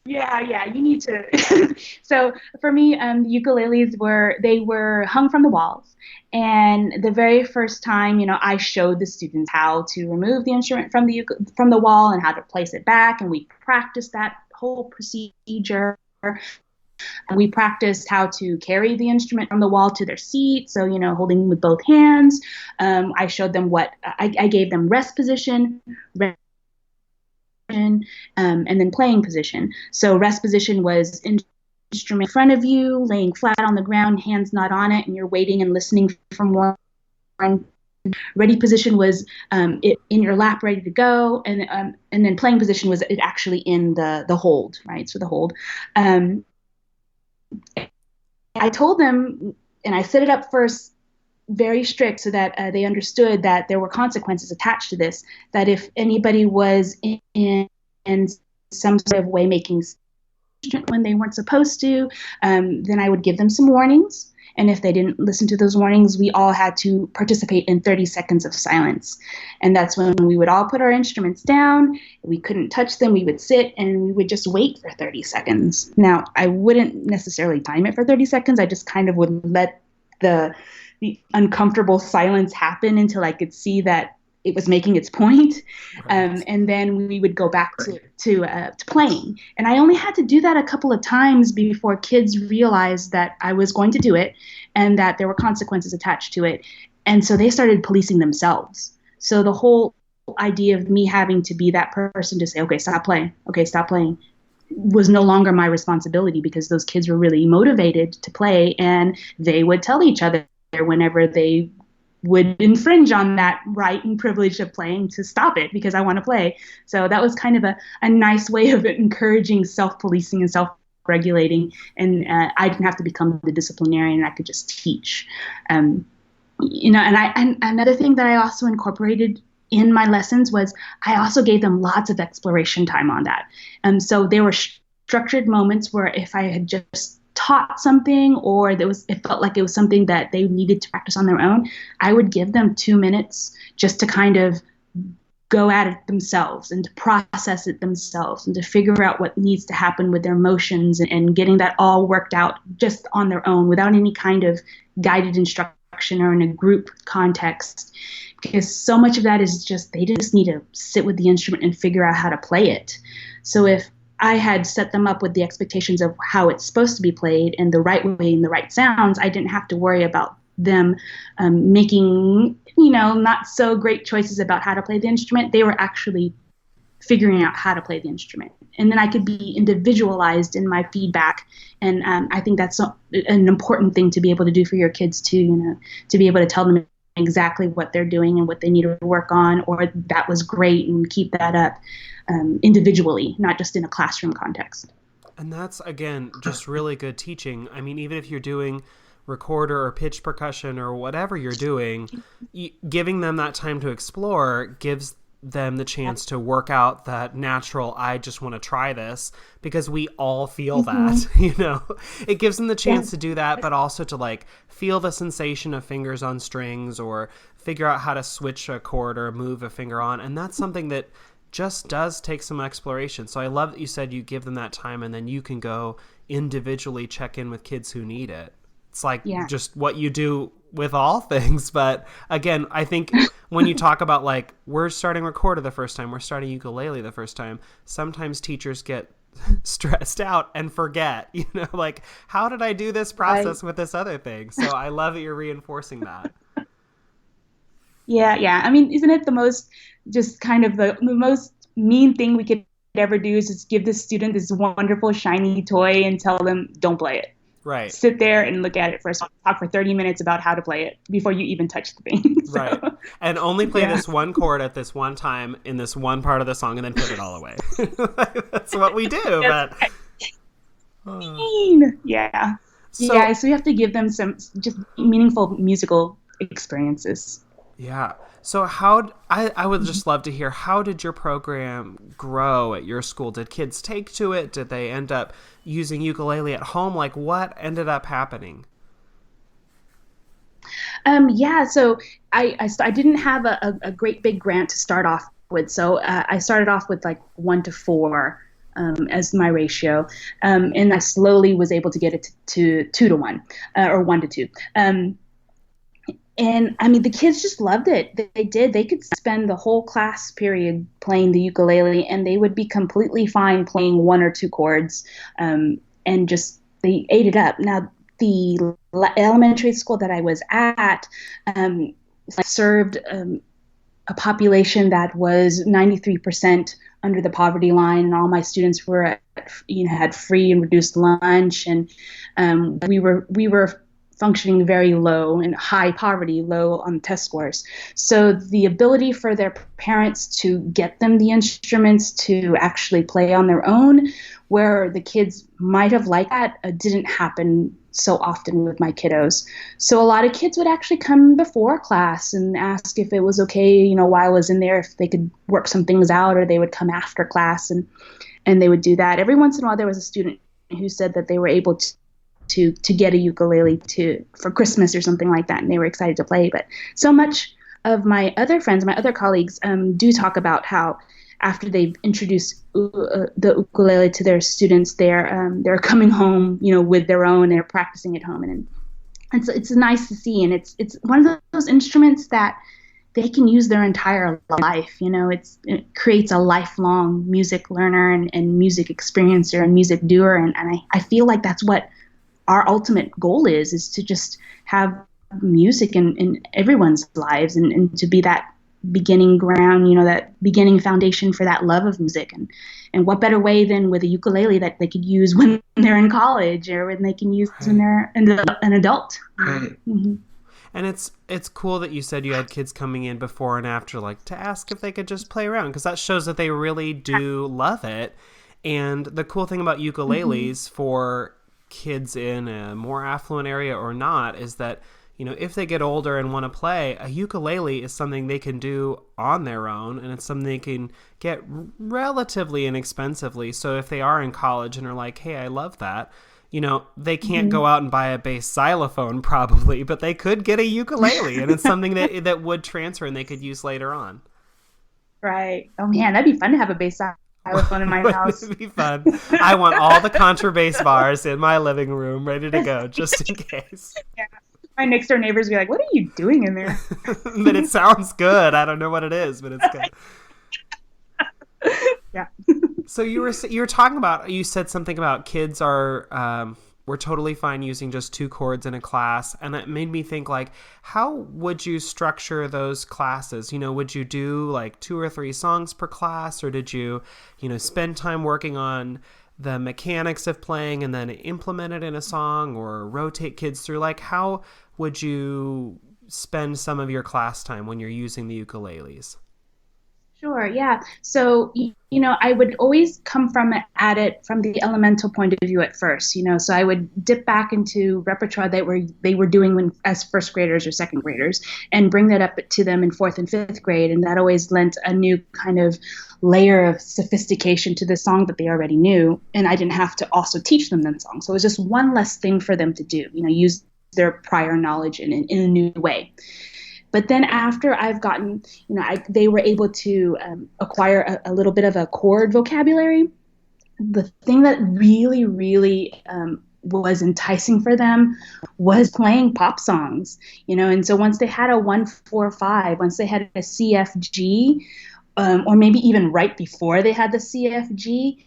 Yeah, you need to. So for me, the ukuleles were hung from the walls, and the very first time, I showed the students how to remove the instrument from the wall and how to place it back, and we practiced that whole procedure. And we practiced how to carry the instrument from the wall to their seat, so holding with both hands. I showed them I gave them rest position. And then playing position. So rest position was instrument in front of you, laying flat on the ground, hands not on it, and you're waiting and listening from one. Ready position was it in your lap, ready to go, and then playing position was it actually in the hold, right? So the hold. I told them, and I set it up first very strict so that they understood that there were consequences attached to this, that if anybody was in some sort of way making when they weren't supposed to, then I would give them some warnings. And if they didn't listen to those warnings, we all had to participate in 30 seconds of silence. And that's when we would all put our instruments down. We couldn't touch them. We would sit and we would just wait for 30 seconds. Now, I wouldn't necessarily time it for 30 seconds. I just kind of would let the uncomfortable silence happen until I could see that it was making its point. Right. And then we would go back to playing. And I only had to do that a couple of times before kids realized that I was going to do it and that there were consequences attached to it. And so they started policing themselves. So the whole idea of me having to be that person to say, okay, stop playing, was no longer my responsibility, because those kids were really motivated to play, and they would tell each other whenever they would infringe on that right and privilege of playing to stop it, because I want to play. So that was kind of a nice way of encouraging self-policing and self-regulating. And I didn't have to become the disciplinarian. I could just teach. And another thing that I also incorporated in my lessons was I also gave them lots of exploration time on that. So there were structured moments where if I had just taught something, or it felt like it was something that they needed to practice on their own, I would give them 2 minutes just to kind of go at it themselves and to process it themselves and to figure out what needs to happen with their emotions, and getting that all worked out just on their own without any kind of guided instruction or in a group context. Because so much of that is just, they just need to sit with the instrument and figure out how to play it. So if I had set them up with the expectations of how it's supposed to be played in the right way and the right sounds, I didn't have to worry about them making, not so great choices about how to play the instrument. They were actually figuring out how to play the instrument. And then I could be individualized in my feedback. And I think that's an important thing to be able to do for your kids too, to be able to tell them exactly what they're doing and what they need to work on, or that was great and keep that up individually, not just in a classroom context. And that's, again, just really good teaching. I mean, even if you're doing recorder or pitch percussion or whatever you're doing, giving them that time to explore gives them the chance to work out that natural, I just want to try this, because we all feel that, it gives them the chance to do that, but also to like feel the sensation of fingers on strings, or figure out how to switch a chord or move a finger on. And that's something that just does take some exploration. So I love that you said you give them that time and then you can go individually check in with kids who need it. It's like just what you do with all things. But again, I think when you talk about like, we're starting recorder the first time, we're starting ukulele the first time, sometimes teachers get stressed out and forget, like, how did I do this process with this other thing? So I love that you're reinforcing that. Yeah. I mean, isn't it the most, just kind of the most mean thing we could ever do is just give the student this wonderful shiny toy and tell them, don't play it. Right. Sit there and look at it first. Talk for 30 minutes about how to play it before you even touch the thing. So, right. And only play this one chord at this one time in this one part of the song and then put it all away. That's what we do. But yeah. So we have to give them some just meaningful musical experiences. Yeah. So I would just love to hear, how did your program grow at your school? Did kids take to it? Did they end up using ukulele at home? Like, what ended up happening? So I didn't have a great big grant to start off with. So I started off with like 1 to 4 as my ratio. And I slowly was able to get it to 2 to 1 or 1 to 2. And I mean, the kids just loved it. They did. They could spend the whole class period playing the ukulele, and they would be completely fine playing 1 or 2 chords, and just they ate it up. Now, the elementary school that I was at served a population that was 93% under the poverty line, and all my students were had free and reduced lunch, and we were functioning very low and high poverty, low on test scores. So the ability for their parents to get them the instruments to actually play on their own, where the kids might have liked that, didn't happen so often with my kiddos. So a lot of kids would actually come before class and ask if it was okay, while I was in there, if they could work some things out, or they would come after class and they would do that. Every once in a while, there was a student who said that they were able to get a ukulele for Christmas or something like that, and they were excited to play. But so much of my other friends, my other colleagues, do talk about how after they've introduced the ukulele to their students, they're coming home, with their own, they're practicing at home, and it's nice to see. And it's one of those instruments that they can use their entire life. It creates a lifelong music learner and music experiencer and music doer, and I feel like that's what our ultimate goal is to just have music in everyone's lives, and to be that beginning ground, that beginning foundation for that love of music. And what better way than with a ukulele that they could use when they're in college, or when they can use when they're an adult. Right. Mm-hmm. And it's cool that you said you had kids coming in before and after, like, to ask if they could just play around, because that shows that they really do love it. And the cool thing about ukuleles for kids in a more affluent area or not is that, if they get older and want to play, a ukulele is something they can do on their own, and it's something they can get relatively inexpensively. So if they are in college and are like, hey, I love that, they can't go out and buy a bass xylophone probably, but they could get a ukulele, and it's something that would transfer and they could use later on. Right. Oh man, that'd be fun to have a bass xylophone in my house. It'd be fun. I want all the contrabass bars in my living room ready to go, just in case. Yeah. My next door neighbors would be like, what are you doing in there? But it sounds good. I don't know what it is, but it's good. Yeah. So you were talking about, you said something about kids we're totally fine using just 2 chords in a class. And it made me think, like, how would you structure those classes? Would you do like 2 or 3 songs per class, or did you, spend time working on the mechanics of playing and then implement it in a song, or rotate kids through? Like, how would you spend some of your class time when you're using the ukuleles? Sure, yeah. So, I would always come at it from the elemental point of view at first, so I would dip back into repertoire that they were doing as first graders or second graders, and bring that up to them in 4th and 5th grade. And that always lent a new kind of layer of sophistication to the song that they already knew. And I didn't have to also teach them that song. So it was just one less thing for them to do, use their prior knowledge in a new way. But then after I've gotten, they were able to acquire a little bit of a chord vocabulary. The thing that really, really was enticing for them was playing pop songs, and so once they had a 1-4-5, once they had a CFG, or maybe even right before they had the CFG,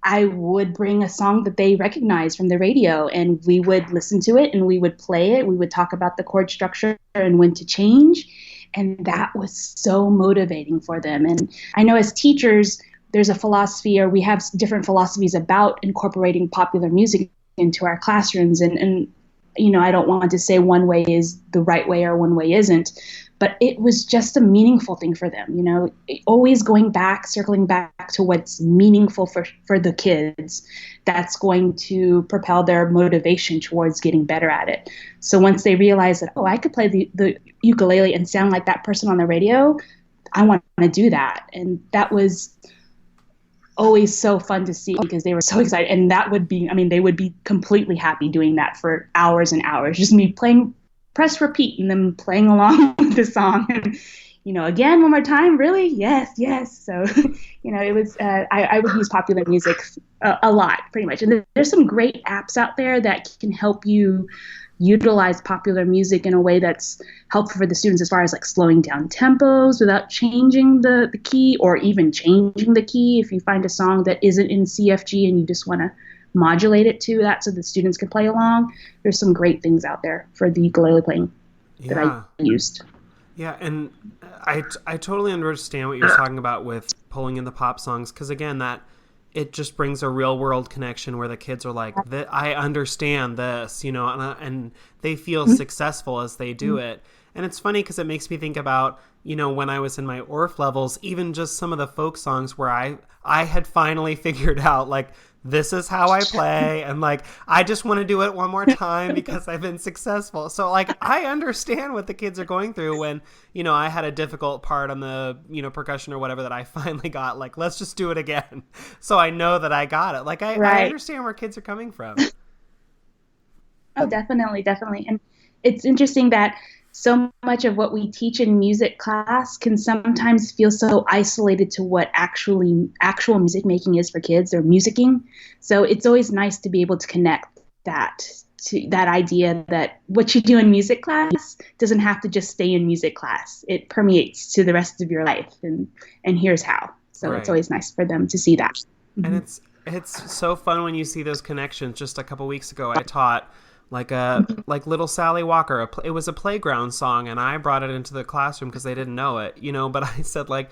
I would bring a song that they recognized from the radio, and we would listen to it and we would play it. We would talk about the chord structure and when to change. And that was so motivating for them. And I know as teachers, there's a philosophy, or we have different philosophies about incorporating popular music into our classrooms. And I don't want to say one way is the right way or one way isn't, but it was just a meaningful thing for them, always circling back to what's meaningful for the kids. That's going to propel their motivation towards getting better at it. So once they realize that, I could play the ukulele and sound like that person on the radio, I want to do that. And that was always so fun to see because they were so excited. And that would be, they would be completely happy doing that for hours and hours, just me playing press repeat and them playing along with the song. And, again, one more time, really? Yes. So, it was, I would use popular music a lot, pretty much. And there's some great apps out there that can help you utilize popular music in a way that's helpful for the students, as far as like slowing down tempos without changing the key, or even changing the key. If you find a song that isn't in CFG and you just want to modulate it to that so the students can play along, there's some great things out there for the ukulele playing that I used. Yeah, and I totally understand what you're talking about with pulling in the pop songs, because again, that it just brings a real world connection where the kids are like, I understand this, and they feel successful as they do it. And it's funny because it makes me think about, when I was in my Orff levels, even just some of the folk songs where I had finally figured out, like, this is how I play, and like, I just want to do it one more time because I've been successful. So like, I understand what the kids are going through when, I had a difficult part on the, percussion or whatever that I finally got, like, let's just do it again. So I know that I got it. Like, I understand where kids are coming from. Oh, definitely. And it's interesting that so much of what we teach in music class can sometimes feel so isolated to what actual music making is for kids, or musicking. So it's always nice to be able to connect that to that idea that what you do in music class doesn't have to just stay in music class. It permeates to the rest of your life, and here's how. So It's always nice for them to see that. And it's so fun when you see those connections. Just a couple weeks ago, I taught like Little Sally Walker. It was a playground song, and I brought it into the classroom because they didn't know it, but I said, like,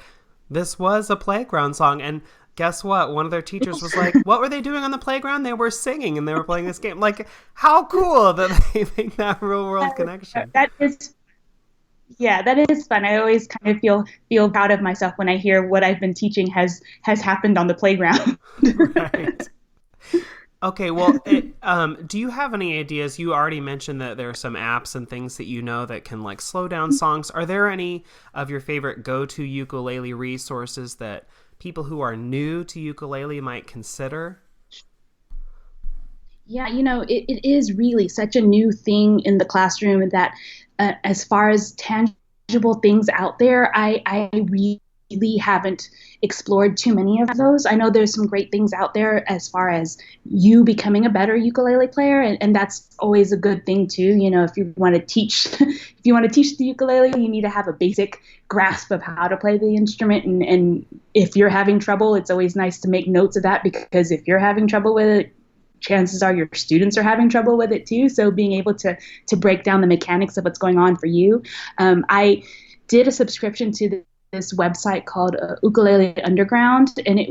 this was a playground song. And guess what? One of their teachers was like, what were they doing on the playground? They were singing and they were playing this game. Like, how cool that they make that real world connection. That is fun. I always kind of feel proud of myself when I hear what I've been teaching has happened on the playground. Right. Okay, well, do you have any ideas? You already mentioned that there are some apps and things that that can like slow down songs. Are there any of your favorite go-to ukulele resources that people who are new to ukulele might consider? Yeah, it is really such a new thing in the classroom that as far as tangible things out there, I really haven't explored too many of those. I know there's some great things out there as far as you becoming a better ukulele player, and that's always a good thing too. If you want to teach the ukulele, you need to have a basic grasp of how to play the instrument, and if you're having trouble, it's always nice to make notes of that, because if you're having trouble with it, chances are your students are having trouble with it too. So being able to break down the mechanics of what's going on for you. I did a subscription to this website called Ukulele Underground, and it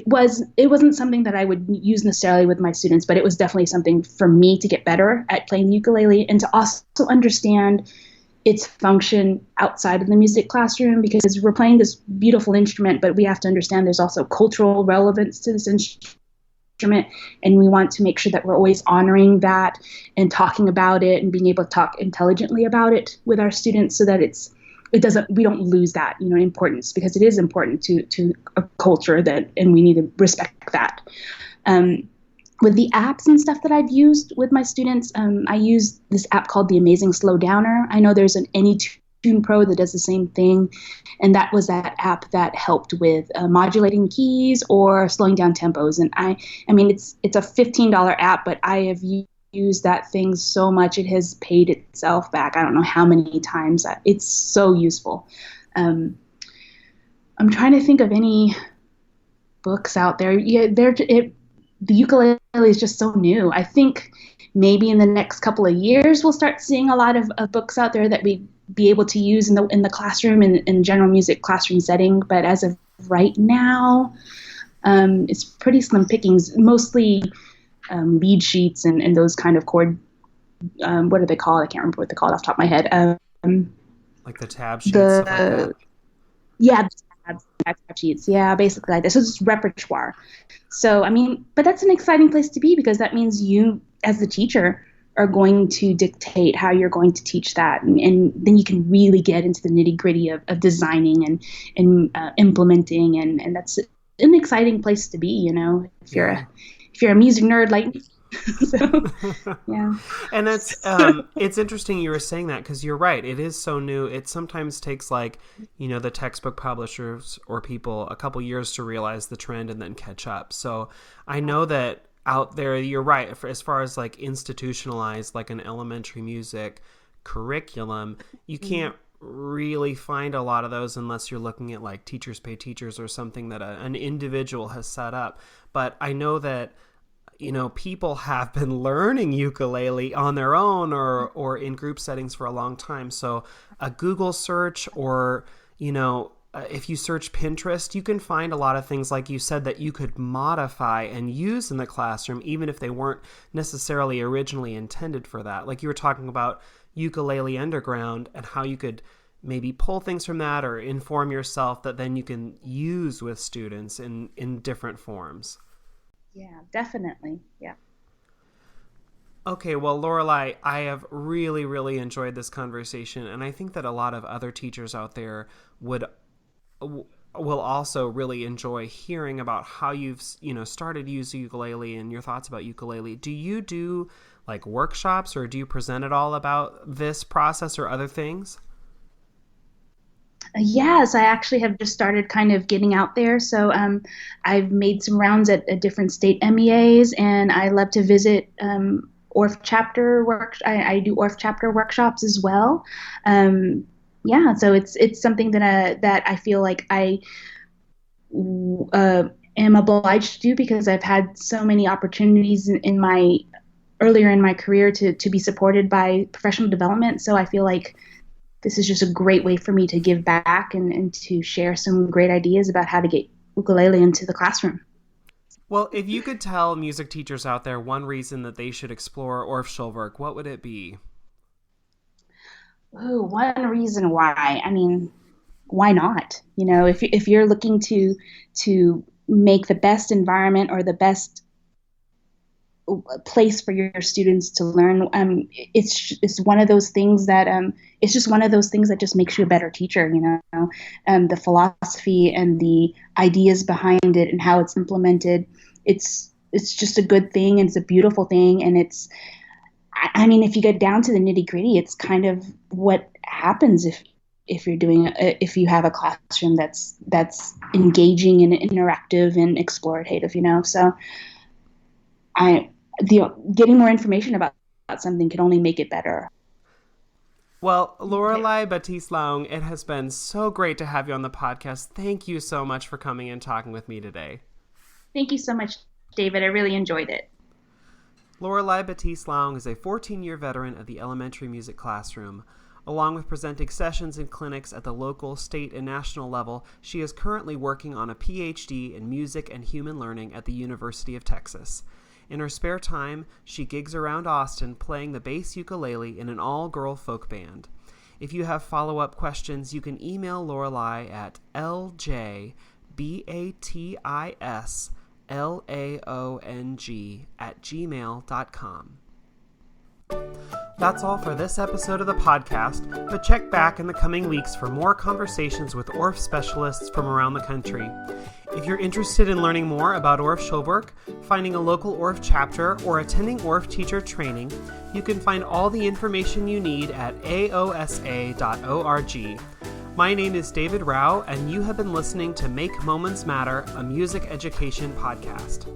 wasn't something that I would use necessarily with my students, but it was definitely something for me to get better at playing the ukulele and to also understand its function outside of the music classroom, because we're playing this beautiful instrument, but we have to understand there's also cultural relevance to this instrument, and we want to make sure that we're always honoring that and talking about it and being able to talk intelligently about it with our students, so that we don't lose that, importance, because it is important to a culture and we need to respect that. With the apps and stuff that I've used with my students, I use this app called the Amazing Slow Downer. I know there's an Tune Pro that does the same thing. And that was that app that helped with modulating keys or slowing down tempos. And I mean, it's a $15 app, but I have used that thing so much. It has paid itself back. I don't know how many times. It's so useful. I'm trying to think of any books out there. Yeah, the ukulele is just so new. I think maybe in the next couple of years we'll start seeing a lot of books out there that we be able to use in the classroom in general music classroom setting. But as of right now, it's pretty slim pickings. Mostly lead sheets and those kind of chord. What are they called? I can't remember what they're called off the top of my head. Like the tab sheets, stuff like that. Yeah, tab sheets. Yeah, basically like this. So it's repertoire. So, I mean, but that's an exciting place to be because that means you, as the teacher, are going to dictate how you're going to teach that. And then you can really get into the nitty gritty of designing and implementing. And that's an exciting place to be, you know, if you're a music nerd like me. So, yeah. And it's interesting you were saying that because you're right. It is so new. It sometimes takes like, you know, the textbook publishers or people a couple years to realize the trend and then catch up. So I know that out there, you're right. As far as like institutionalized, like an elementary music curriculum, you can't really find a lot of those unless you're looking at like Teachers Pay Teachers or something that an individual has set up. But I know that, you know, people have been learning ukulele on their own or in group settings for a long time. So a Google search or, you know, if you search Pinterest, you can find a lot of things, like you said, that you could modify and use in the classroom, even if they weren't necessarily originally intended for that. Like you were talking about Ukulele Underground and how you could maybe pull things from that or inform yourself that then you can use with students in different forms. Yeah, definitely. Yeah. Okay, well, Lorelei, I have really, really enjoyed this conversation, and I think that a lot of other teachers out there will also really enjoy hearing about how you've, you know, started using ukulele and your thoughts about ukulele. Do you do like workshops or do you present at all about this process or other things? Yes, I actually have just started kind of getting out there. So I've made some rounds at different state MEAs, and I love to visit Orff chapter work. I do Orff chapter workshops as well. Yeah, so it's something that I feel like I am obliged to do because I've had so many opportunities earlier in my career to be supported by professional development. So I feel like this is just a great way for me to give back and to share some great ideas about how to get ukulele into the classroom. Well, if you could tell music teachers out there one reason that they should explore Orff Schulwerk, what would it be? Oh, one reason why. I mean, why not? You know, if you're looking to make the best environment or the best place for your students to learn, it's one of those things that it's just one of those things that just makes you a better teacher. You know, the philosophy and the ideas behind it and how it's implemented. It's just a good thing and it's a beautiful thing, and it's. I mean, if you get down to the nitty gritty, it's kind of what happens if you have a classroom that's engaging and interactive and explorative, you know. So getting more information about something can only make it better. Well, Lorelei Batisla-ong, it has been so great to have you on the podcast. Thank you so much for coming and talking with me today. Thank you so much, David. I really enjoyed it. Lorelei Batisla-ong is a 14-year veteran of the elementary music classroom. Along with presenting sessions and clinics at the local, state, and national level, she is currently working on a PhD in music and human learning at the University of Texas. In her spare time, she gigs around Austin playing the bass ukulele in an all-girl folk band. If you have follow-up questions, you can email Lorelei at ljbatisLaong@gmail.com. That's all for this episode of the podcast, but check back in the coming weeks for more conversations with Orff specialists from around the country. If you're interested in learning more about Orff Schulwerk, finding a local Orff chapter, or attending Orff teacher training, you can find all the information you need at aosa.org. My name is David Rao, and you have been listening to Make Moments Matter, a music education podcast.